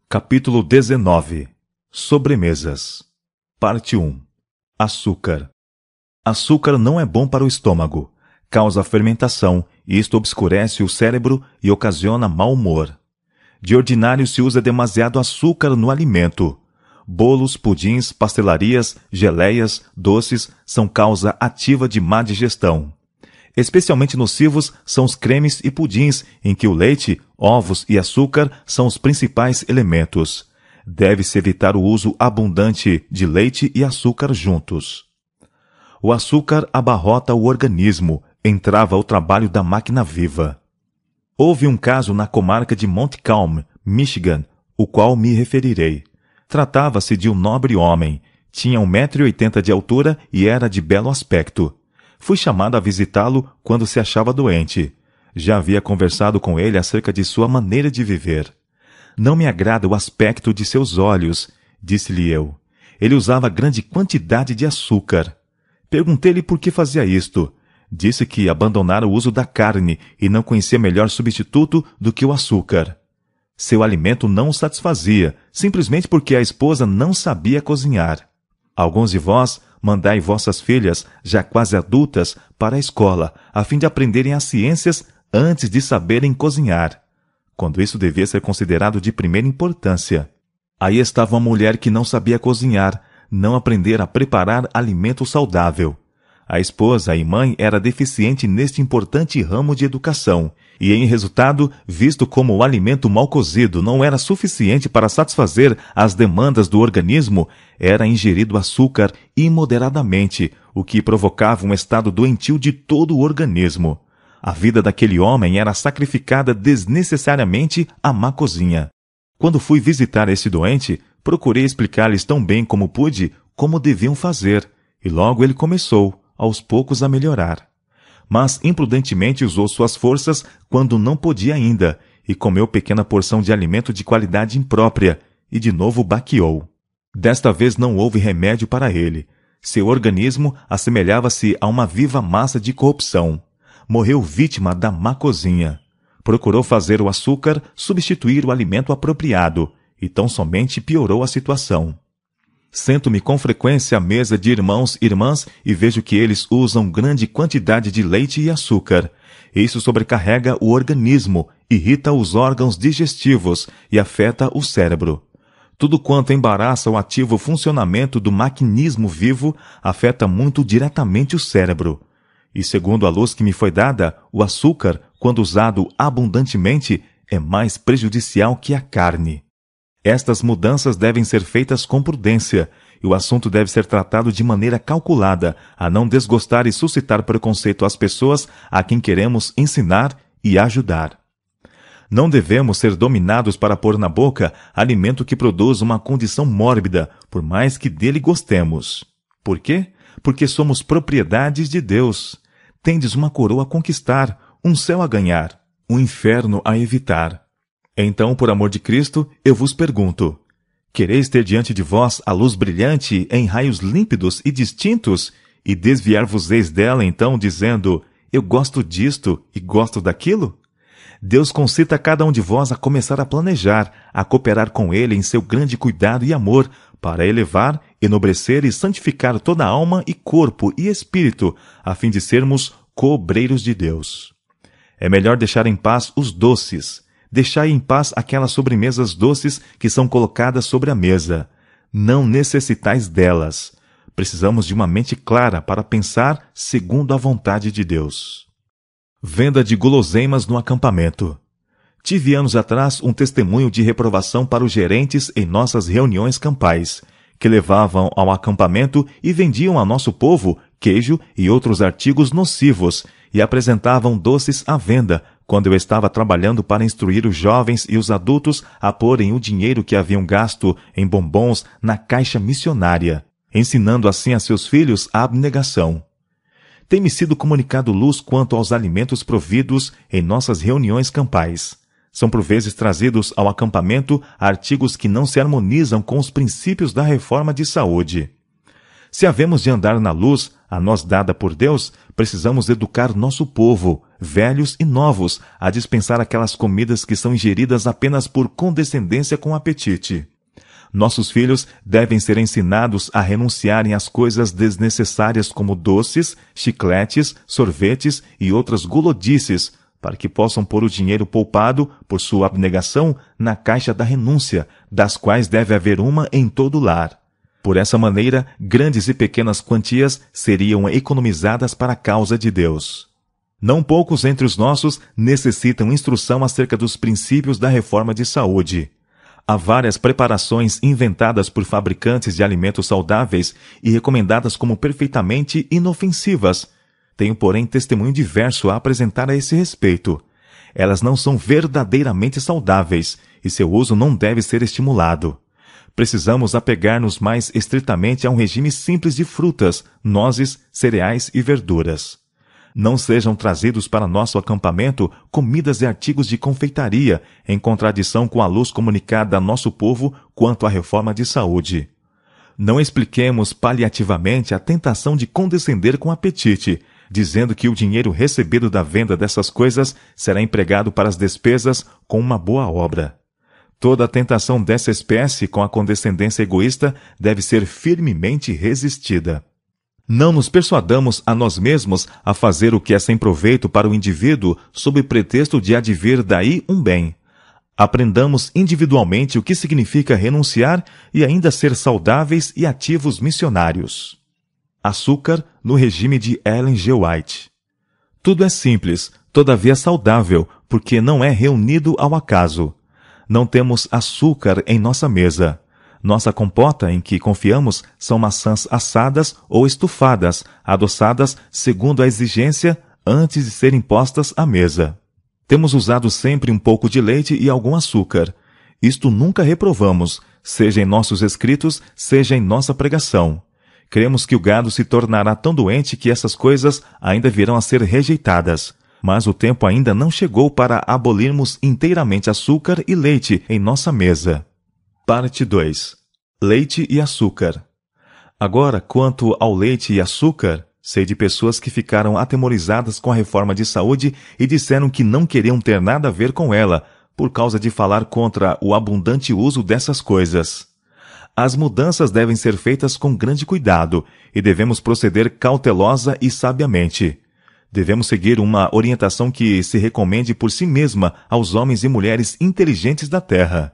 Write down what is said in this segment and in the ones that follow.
Capítulo 19. Sobremesas. Parte 1. Açúcar. Açúcar não é bom para o estômago. Causa fermentação, e isto obscurece o cérebro e ocasiona mau humor. De ordinário se usa demasiado açúcar no alimento. Bolos, pudins, pastelarias, geleias, doces são causa ativa de má digestão. Especialmente nocivos são os cremes e pudins, em que o leite, ovos e açúcar são os principais elementos. Deve-se evitar o uso abundante de leite e açúcar juntos. O açúcar abarrota o organismo, entrava o trabalho da máquina viva. Houve um caso na comarca de Montcalm, Michigan, o qual me referirei. Tratava-se de um nobre homem. Tinha 1,80 m de altura e era de belo aspecto. Fui chamado a visitá-lo quando se achava doente. Já havia conversado com ele acerca de sua maneira de viver. Não me agrada o aspecto de seus olhos, disse-lhe eu. Ele usava grande quantidade de açúcar. Perguntei-lhe por que fazia isto. Disse que abandonara o uso da carne e não conhecia melhor substituto do que o açúcar. Seu alimento não o satisfazia, simplesmente porque a esposa não sabia cozinhar. Alguns de vós mandai vossas filhas, já quase adultas, para a escola, a fim de aprenderem as ciências antes de saberem cozinhar, quando isso devia ser considerado de primeira importância. Aí estava uma mulher que não sabia cozinhar, não aprender a preparar alimento saudável. A esposa e mãe era deficiente neste importante ramo de educação, e em resultado, visto como o alimento mal cozido não era suficiente para satisfazer as demandas do organismo, era ingerido açúcar imoderadamente, o que provocava um estado doentio de todo o organismo. A vida daquele homem era sacrificada desnecessariamente à má cozinha. Quando fui visitar esse doente, procurei explicar-lhes tão bem como pude como deviam fazer, e logo ele começou, aos poucos, a melhorar. Mas imprudentemente usou suas forças quando não podia ainda, e comeu pequena porção de alimento de qualidade imprópria, e de novo baqueou. Desta vez não houve remédio para ele. Seu organismo assemelhava-se a uma viva massa de corrupção. Morreu vítima da má cozinha. Procurou fazer o açúcar substituir o alimento apropriado, e tão somente piorou a situação. Sento-me com frequência à mesa de irmãos e irmãs e vejo que eles usam grande quantidade de leite e açúcar. Isso sobrecarrega o organismo, irrita os órgãos digestivos e afeta o cérebro. Tudo quanto embaraça o ativo funcionamento do maquinismo vivo afeta muito diretamente o cérebro. E segundo a luz que me foi dada, o açúcar, quando usado abundantemente, é mais prejudicial que a carne. Estas mudanças devem ser feitas com prudência, e o assunto deve ser tratado de maneira calculada, a não desgostar e suscitar preconceito às pessoas a quem queremos ensinar e ajudar. Não devemos ser dominados para pôr na boca alimento que produz uma condição mórbida, por mais que dele gostemos. Por quê? Porque somos propriedades de Deus. Tendes uma coroa a conquistar, um céu a ganhar, um inferno a evitar. Então, por amor de Cristo, eu vos pergunto, quereis ter diante de vós a luz brilhante em raios límpidos e distintos, e desviar-vos-eis dela, então, dizendo, eu gosto disto e gosto daquilo? Deus concita cada um de vós a começar a planejar, a cooperar com Ele em seu grande cuidado e amor, para elevar, enobrecer e santificar toda a alma e corpo e espírito, a fim de sermos co-obreiros de Deus. É melhor deixar em paz os doces. Deixai em paz aquelas sobremesas doces que são colocadas sobre a mesa. Não necessitais delas. Precisamos de uma mente clara para pensar segundo a vontade de Deus. Venda de guloseimas no acampamento. Tive anos atrás um testemunho de reprovação para os gerentes em nossas reuniões campais, que levavam ao acampamento e vendiam a nosso povo queijo e outros artigos nocivos e apresentavam doces à venda, quando eu estava trabalhando para instruir os jovens e os adultos a porem o dinheiro que haviam gasto em bombons na caixa missionária, ensinando assim a seus filhos a abnegação. Tem-me sido comunicado luz quanto aos alimentos providos em nossas reuniões campais. São por vezes trazidos ao acampamento artigos que não se harmonizam com os princípios da reforma de saúde. Se havemos de andar na luz, a nós dada por Deus, precisamos educar nosso povo, velhos e novos, a dispensar aquelas comidas que são ingeridas apenas por condescendência com apetite. Nossos filhos devem ser ensinados a renunciarem às coisas desnecessárias como doces, chicletes, sorvetes e outras gulodices, para que possam pôr o dinheiro poupado por sua abnegação na caixa da renúncia, das quais deve haver uma em todo lar. Por essa maneira, grandes e pequenas quantias seriam economizadas para a causa de Deus. Não poucos entre os nossos necessitam instrução acerca dos princípios da reforma de saúde. Há várias preparações inventadas por fabricantes de alimentos saudáveis e recomendadas como perfeitamente inofensivas. Tenho, porém, testemunho diverso a apresentar a esse respeito. Elas não são verdadeiramente saudáveis e seu uso não deve ser estimulado. Precisamos apegar-nos mais estritamente a um regime simples de frutas, nozes, cereais e verduras. Não sejam trazidos para nosso acampamento comidas e artigos de confeitaria, em contradição com a luz comunicada a nosso povo quanto à reforma de saúde. Não expliquemos paliativamente a tentação de condescender com apetite, dizendo que o dinheiro recebido da venda dessas coisas será empregado para as despesas com uma boa obra. Toda a tentação dessa espécie com a condescendência egoísta deve ser firmemente resistida. Não nos persuadamos a nós mesmos a fazer o que é sem proveito para o indivíduo sob pretexto de advir daí um bem. Aprendamos individualmente o que significa renunciar e ainda ser saudáveis e ativos missionários. Açúcar no regime de Ellen G. White. Tudo é simples, todavia saudável, porque não é reunido ao acaso. Não temos açúcar em nossa mesa. Nossa compota, em que confiamos, são maçãs assadas ou estufadas, adoçadas segundo a exigência antes de serem postas à mesa. Temos usado sempre um pouco de leite e algum açúcar. Isto nunca reprovamos, seja em nossos escritos, seja em nossa pregação. Cremos que o gado se tornará tão doente que essas coisas ainda virão a ser rejeitadas. Mas o tempo ainda não chegou para abolirmos inteiramente açúcar e leite em nossa mesa. Parte 2. Leite e açúcar. Agora, quanto ao leite e açúcar, sei de pessoas que ficaram atemorizadas com a reforma de saúde e disseram que não queriam ter nada a ver com ela, por causa de falar contra o abundante uso dessas coisas. As mudanças devem ser feitas com grande cuidado e devemos proceder cautelosa e sabiamente. Devemos seguir uma orientação que se recomende por si mesma aos homens e mulheres inteligentes da terra.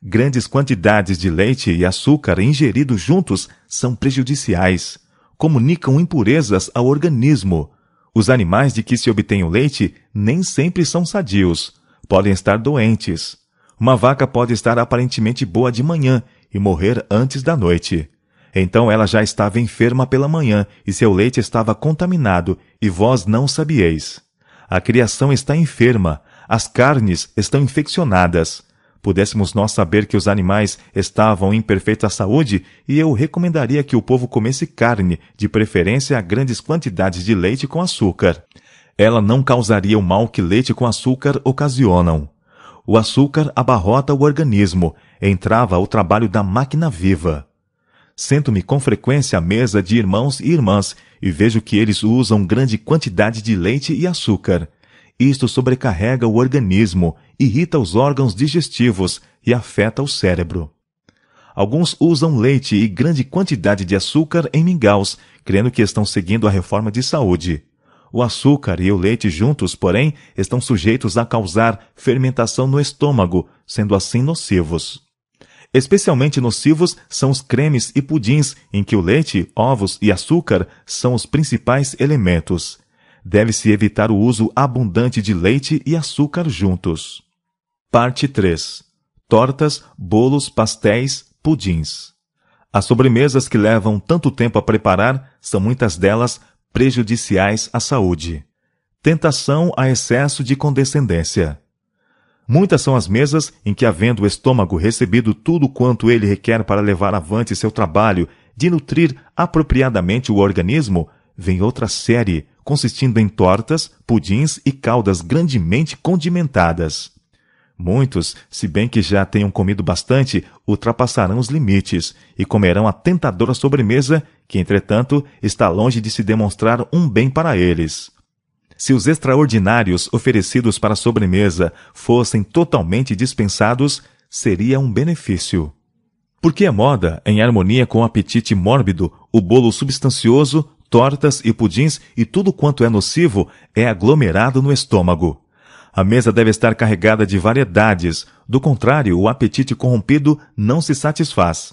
Grandes quantidades de leite e açúcar ingeridos juntos são prejudiciais. Comunicam impurezas ao organismo. Os animais de que se obtém o leite nem sempre são sadios. Podem estar doentes. Uma vaca pode estar aparentemente boa de manhã e morrer antes da noite. Então ela já estava enferma pela manhã, e seu leite estava contaminado, e vós não sabieis. A criação está enferma, as carnes estão infeccionadas. Pudéssemos nós saber que os animais estavam em perfeita saúde, e eu recomendaria que o povo comesse carne, de preferência a grandes quantidades de leite com açúcar. Ela não causaria o mal que leite com açúcar ocasionam. O açúcar abarrota o organismo, entrava o trabalho da máquina viva. Sento-me com frequência à mesa de irmãos e irmãs e vejo que eles usam grande quantidade de leite e açúcar. Isto sobrecarrega o organismo, irrita os órgãos digestivos e afeta o cérebro. Alguns usam leite e grande quantidade de açúcar em mingaus, crendo que estão seguindo a reforma de saúde. O açúcar e o leite juntos, porém, estão sujeitos a causar fermentação no estômago, sendo assim nocivos. Especialmente nocivos são os cremes e pudins, em que o leite, ovos e açúcar são os principais elementos. Deve-se evitar o uso abundante de leite e açúcar juntos. Parte 3. Tortas, bolos, pastéis, pudins. As sobremesas que levam tanto tempo a preparar são muitas delas prejudiciais à saúde. Tentação a excesso de condescendência. Muitas são as mesas em que, havendo o estômago recebido tudo quanto ele requer para levar avante seu trabalho de nutrir apropriadamente o organismo, vem outra série, consistindo em tortas, pudins e caldas grandemente condimentadas. Muitos, se bem que já tenham comido bastante, ultrapassarão os limites e comerão a tentadora sobremesa, que, entretanto, está longe de se demonstrar um bem para eles. Se os extraordinários oferecidos para a sobremesa fossem totalmente dispensados, seria um benefício. Porque é moda, em harmonia com o apetite mórbido, o bolo substancioso, tortas e pudins e tudo quanto é nocivo é aglomerado no estômago. A mesa deve estar carregada de variedades, do contrário, o apetite corrompido não se satisfaz.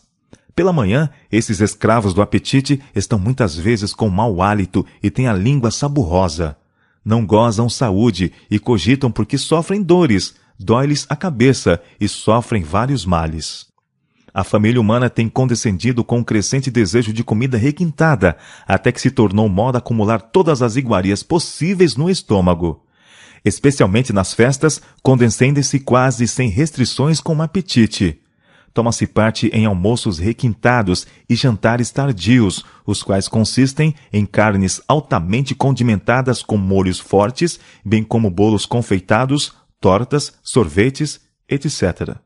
Pela manhã, esses escravos do apetite estão muitas vezes com mau hálito e têm a língua saburrosa. Não gozam saúde e cogitam porque sofrem dores, dói-lhes a cabeça e sofrem vários males. A família humana tem condescendido com um crescente desejo de comida requintada, até que se tornou moda acumular todas as iguarias possíveis no estômago. Especialmente nas festas, condescende-se quase sem restrições com o apetite. Toma-se parte em almoços requintados e jantares tardios, os quais consistem em carnes altamente condimentadas com molhos fortes, bem como bolos confeitados, tortas, sorvetes, etc.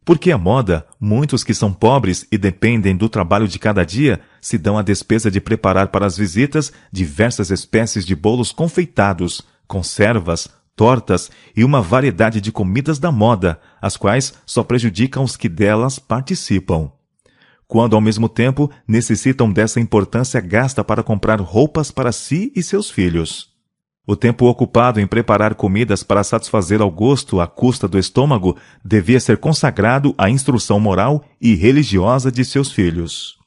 Porque a moda, muitos que são pobres e dependem do trabalho de cada dia, se dão a despesa de preparar para as visitas diversas espécies de bolos confeitados, conservas, tortas e uma variedade de comidas da moda, as quais só prejudicam os que delas participam. Quando, ao mesmo tempo, necessitam dessa importância gasta para comprar roupas para si e seus filhos. O tempo ocupado em preparar comidas para satisfazer ao gosto à custa do estômago devia ser consagrado à instrução moral e religiosa de seus filhos.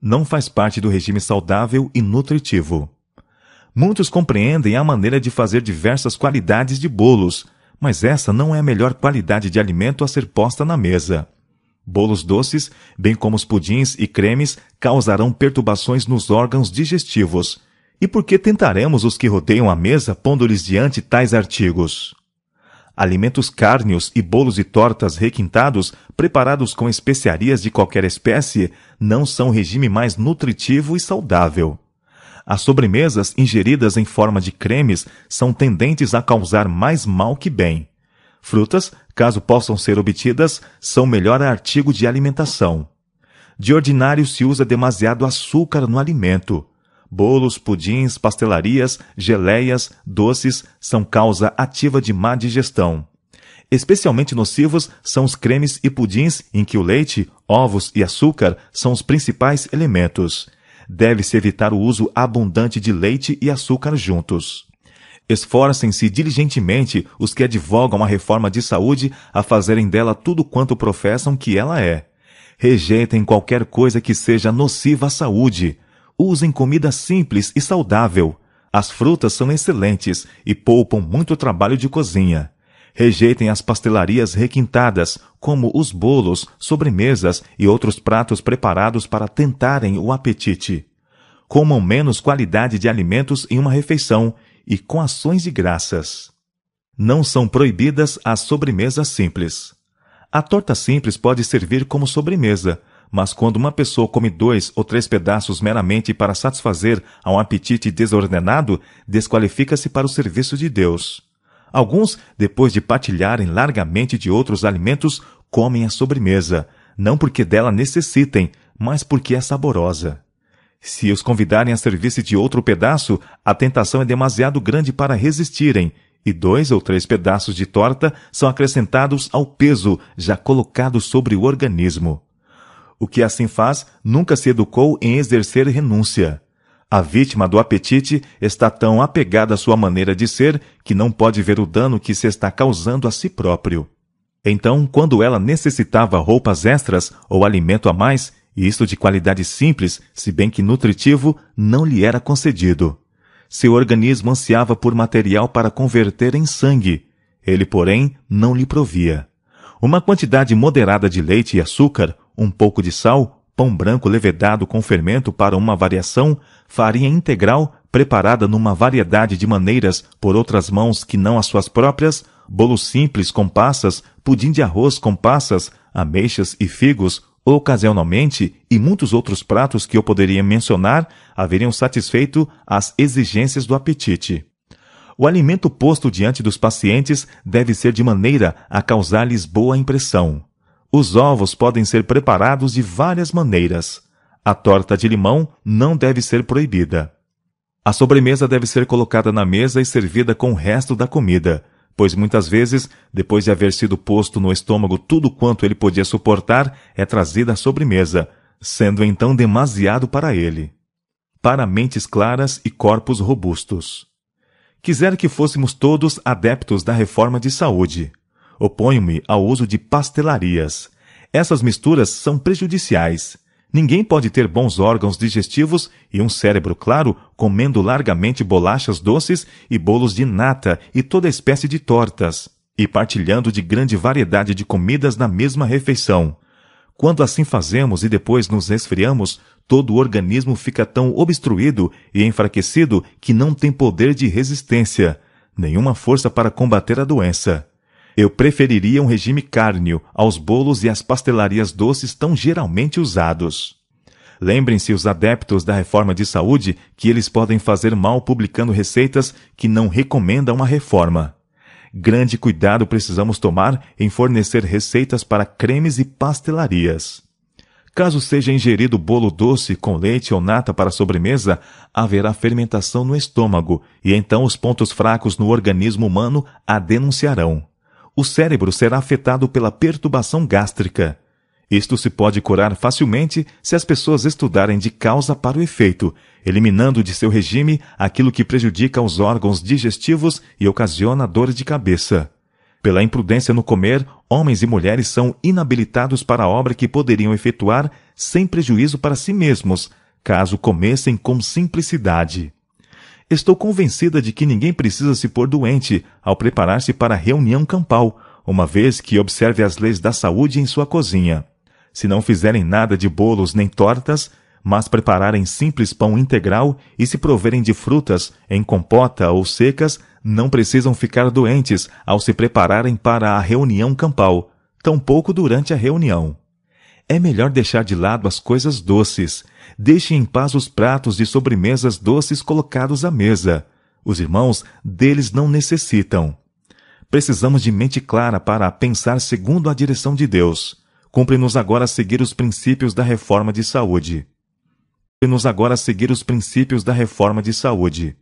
Não faz parte do regime saudável e nutritivo. Muitos compreendem a maneira de fazer diversas qualidades de bolos, mas essa não é a melhor qualidade de alimento a ser posta na mesa. Bolos doces, bem como os pudins e cremes, causarão perturbações nos órgãos digestivos. E por que tentaremos os que rodeiam a mesa pondo-lhes diante tais artigos? Alimentos cárneos e bolos e tortas requintados, preparados com especiarias de qualquer espécie, não são o regime mais nutritivo e saudável. As sobremesas ingeridas em forma de cremes são tendentes a causar mais mal que bem. Frutas, caso possam ser obtidas, são melhor artigo de alimentação. De ordinário se usa demasiado açúcar no alimento. Bolos, pudins, pastelarias, geleias, doces são causa ativa de má digestão. Especialmente nocivos são os cremes e pudins em que o leite, ovos e açúcar são os principais elementos. Deve-se evitar o uso abundante de leite e açúcar juntos. Esforcem-se diligentemente os que advogam a reforma de saúde a fazerem dela tudo quanto professam que ela é. Rejeitem qualquer coisa que seja nociva à saúde. Usem comida simples e saudável. As frutas são excelentes e poupam muito trabalho de cozinha. Rejeitem as pastelarias requintadas, como os bolos, sobremesas e outros pratos preparados para tentarem o apetite. Comam menos qualidade de alimentos em uma refeição e com ações de graças. Não são proibidas as sobremesas simples. A torta simples pode servir como sobremesa, mas quando uma pessoa come 2 ou 3 pedaços meramente para satisfazer a um apetite desordenado, desqualifica-se para o serviço de Deus. Alguns, depois de partilharem largamente de outros alimentos, comem a sobremesa, não porque dela necessitem, mas porque é saborosa. Se os convidarem a servir-se de outro pedaço, a tentação é demasiado grande para resistirem, e 2 ou 3 pedaços de torta são acrescentados ao peso já colocado sobre o organismo. O que assim faz nunca se educou em exercer renúncia. A vítima do apetite está tão apegada à sua maneira de ser que não pode ver o dano que se está causando a si próprio. Então, quando ela necessitava roupas extras ou alimento a mais, e isto de qualidade simples, se bem que nutritivo, não lhe era concedido. Seu organismo ansiava por material para converter em sangue. Ele, porém, não lhe provia. Uma quantidade moderada de leite e açúcar, um pouco de sal, pão branco levedado com fermento para uma variação, farinha integral preparada numa variedade de maneiras por outras mãos que não as suas próprias, bolo simples com passas, pudim de arroz com passas, ameixas e figos, ocasionalmente, e muitos outros pratos que eu poderia mencionar, haveriam satisfeito as exigências do apetite. O alimento posto diante dos pacientes deve ser de maneira a causar-lhes boa impressão. Os ovos podem ser preparados de várias maneiras. A torta de limão não deve ser proibida. A sobremesa deve ser colocada na mesa e servida com o resto da comida, pois muitas vezes, depois de haver sido posto no estômago tudo quanto ele podia suportar, é trazida a sobremesa, sendo então demasiado para ele. Para mentes claras e corpos robustos. Quisera que fôssemos todos adeptos da reforma de saúde. Oponho-me ao uso de pastelarias. Essas misturas são prejudiciais. Ninguém pode ter bons órgãos digestivos e um cérebro claro comendo largamente bolachas doces e bolos de nata e toda espécie de tortas, e partilhando de grande variedade de comidas na mesma refeição. Quando assim fazemos e depois nos resfriamos, todo o organismo fica tão obstruído e enfraquecido que não tem poder de resistência, nenhuma força para combater a doença. Eu preferiria um regime cárneo aos bolos e às pastelarias doces tão geralmente usados. Lembrem-se os adeptos da reforma de saúde que eles podem fazer mal publicando receitas que não recomendam a reforma. Grande cuidado precisamos tomar em fornecer receitas para cremes e pastelarias. Caso seja ingerido bolo doce com leite ou nata para sobremesa, haverá fermentação no estômago e então os pontos fracos no organismo humano a denunciarão. O cérebro será afetado pela perturbação gástrica. Isto se pode curar facilmente se as pessoas estudarem de causa para o efeito, eliminando de seu regime aquilo que prejudica os órgãos digestivos e ocasiona dor de cabeça. Pela imprudência no comer, homens e mulheres são inabilitados para a obra que poderiam efetuar sem prejuízo para si mesmos, caso comessem com simplicidade. Estou convencida de que ninguém precisa se pôr doente ao preparar-se para a reunião campal, uma vez que observe as leis da saúde em sua cozinha. Se não fizerem nada de bolos nem tortas, mas prepararem simples pão integral e se proverem de frutas em compota ou secas, não precisam ficar doentes ao se prepararem para a reunião campal, tampouco durante a reunião. É melhor deixar de lado as coisas doces. Deixe em paz os pratos de sobremesas doces colocados à mesa. Os irmãos deles não necessitam. Precisamos de mente clara para pensar segundo a direção de Deus. Cumpre-nos agora seguir os princípios da reforma de saúde. Cumpre-nos agora seguir os princípios da reforma de saúde.